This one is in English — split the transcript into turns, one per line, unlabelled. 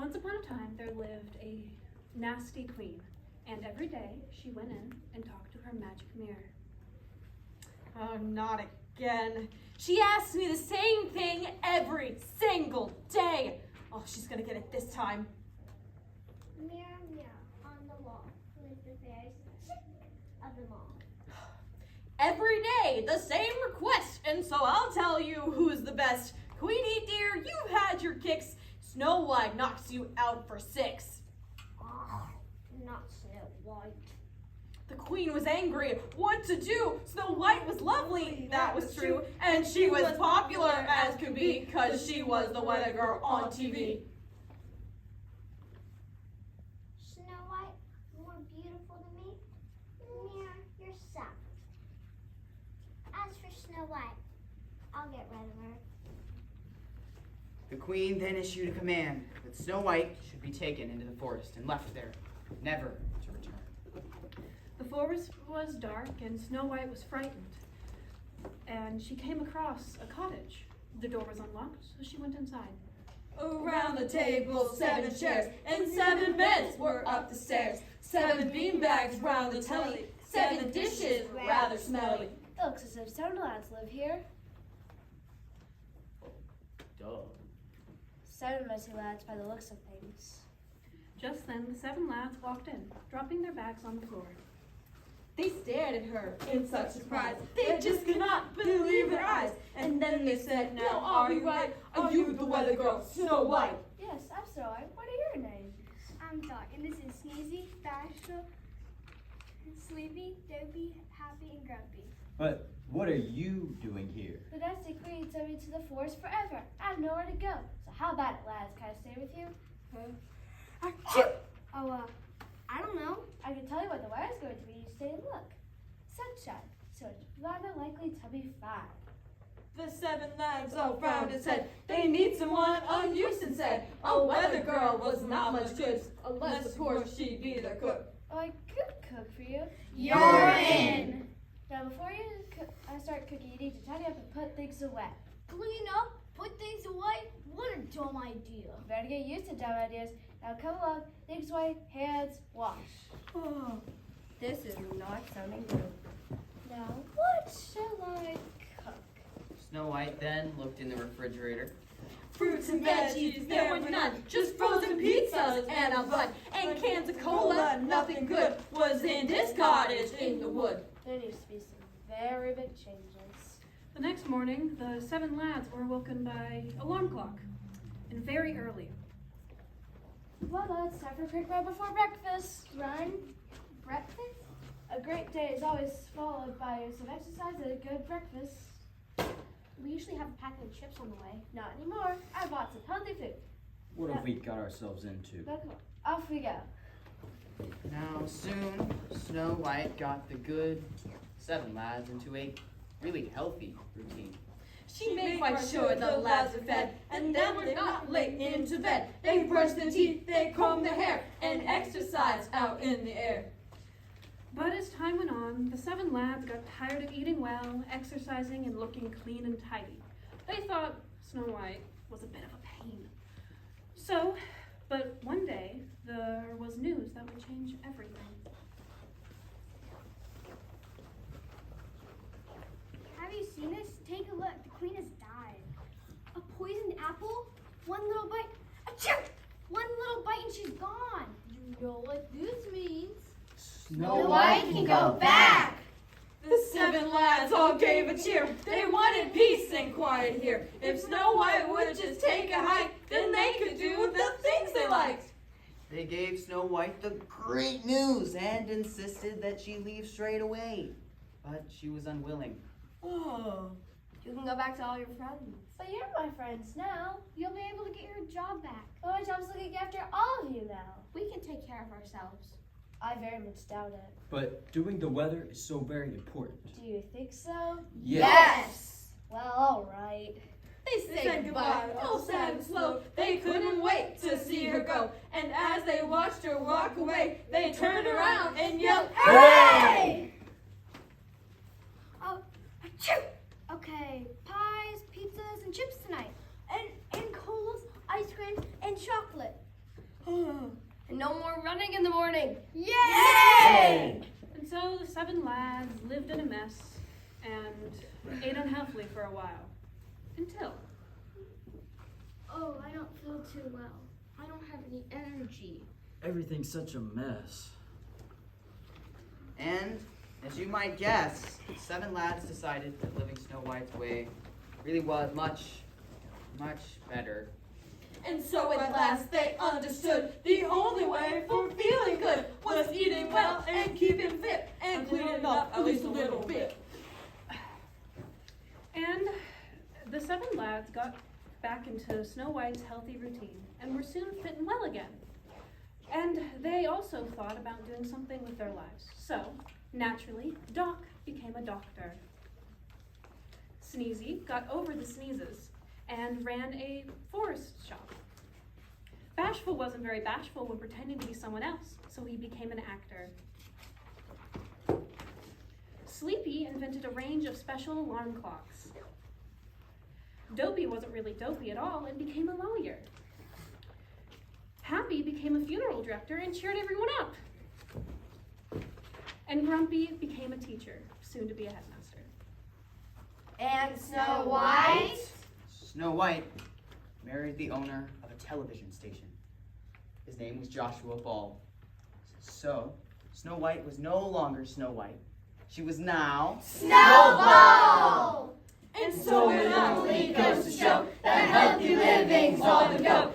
Once upon a time, there lived a nasty queen, and every day she went in and talked to her magic mirror.
Oh, not again. She asks me the same thing every single day. Oh, she's gonna get it this time.
Mirror, mirror on the wall, who is the fairest of them all?
Every day, the same request, and so I'll tell you who's the best. Queenie dear, you've had your kicks. Snow White knocks you out for 6.
Oh, not Snow White.
The queen was angry. What to do? Snow White was lovely, that was true, and she was popular as could be, 'cause she was the weather girl on TV.
Snow White, more beautiful than me? Mirror, you're soft. As for Snow White, I'll get rid of her.
The queen then issued a command that Snow White should be taken into the forest and left there, never to return.
The forest was dark, and Snow White was frightened. And she came across a cottage. The door was unlocked, so she went inside.
Around the table, 7 chairs, and 7 beds were up the stairs. 7 beanbags round the telly, 7 dishes rather smelly.
It looks as if 7 lads live here.
Duh.
7 messy lads by the looks of things.
Just then, the 7 lads walked in, dropping their bags on the floor.
They stared at her in such surprise. They just could not believe their eyes. And then they said, "Now are you right? Are you the weather girl, Snow White?"
Yes, I'm Snow White. What are your names?
I'm Dot, and this is Sneezy, Bashful, Sleepy, Dopey, Happy, and Grumpy.
But what are you doing here?
The nasty queen sent me to the forest forever. I have nowhere to go. So how about it, lads? Can I stay with you?
I don't know.
I can tell you what the weather's going to be. You stay and look. Sunshine. So it's rather likely to be fine.
The 7 lads all frowned and said, they need someone of use and said, a weather girl was not much good, unless of course she be their cook.
Oh, I could cook for you.
You're in.
Now, before I start cooking, you need to tidy up and put things away.
Clean up, put things away. What a dumb idea.
Better get used to dumb ideas. Now come along, things away, hands, wash.
Oh,
This is not sounding good. Now, what shall I cook?
Snow White then looked in the refrigerator.
fruits and veggies, there were none, just frozen pizzas and a bun, and cans of cola, nothing good was in this cottage in the wood.
There needs to be some very big changes.
The next morning, the 7 lads were woken by alarm clock, and very early.
Well, it's time for a quick run before breakfast.
Run, breakfast?
A great day is always followed by some exercise and a good breakfast.
We usually have a packet of chips on the way.
Not anymore. I bought some healthy food.
What have we got ourselves into?
Now come on, off we go.
Now soon, Snow White got the good 7 lads into a really healthy routine.
She made quite sure the lads were fed, and then were not late into bed. They brushed their teeth, they combed their hair, and exercised out in the air.
But as time went on, the 7 lads got tired of eating well, exercising, and looking clean and tidy. They thought Snow White was a bit of a pain. But one day, there was news that would change everything.
Have you seen this? Take a look. The queen has died. A poisoned apple? One little bite. Achoo! One little bite and she's gone. You know what this means.
Snow
White can go back.
The 7 lads all gave a cheer. They wanted peace and quiet here. If Snow White would just take a hike, then they could do the things they liked.
They gave Snow White the great news and insisted that she leave straight away. But she was unwilling.
Oh.
You can go back to all your friends.
But you're my friends now.
You'll be able to get your job back.
But my job's looking after all of you now.
We can take care of ourselves.
I very much doubt it.
But doing the weather is so very important.
Do you think so?
Yes.
Well, all right.
They said goodbye, all sad and slow. They couldn't wait to see her go. And as they watched her walk away, they turned around and yelled, "Hooray!"
Oh, achoo! Okay, pies, pizzas, and chips tonight. And colas, ice cream, and chocolate. And no more running in the morning.
Yay!
And so the 7 lads lived in a mess and ate unhealthily for a while. Until.
Oh, I don't feel too well. I don't have any energy.
Everything's such a mess.
And, as you might guess, the 7 lads decided that living Snow White's way really was much, much better.
And so at last they understood the only way for feeling good was eating well and keeping fit and cleaning up at least a little bit.
And the 7 lads got back into Snow White's healthy routine and were soon fit and well again. And they also thought about doing something with their lives. So, naturally, Doc became a doctor. Sneezy got over the sneezes and ran a florist shop. Bashful wasn't very bashful when pretending to be someone else, so he became an actor. Sleepy invented a range of special alarm clocks. Dopey wasn't really dopey at all and became a lawyer. Happy became a funeral director and cheered everyone up. And Grumpy became a teacher, soon to be a headmaster.
And Snow White?
Snow White married the owner of a television station. His name was Joshua Ball. So, Snow White was no longer Snow White. She was now
Snowball!
And so it only goes to show that healthy living's all the go.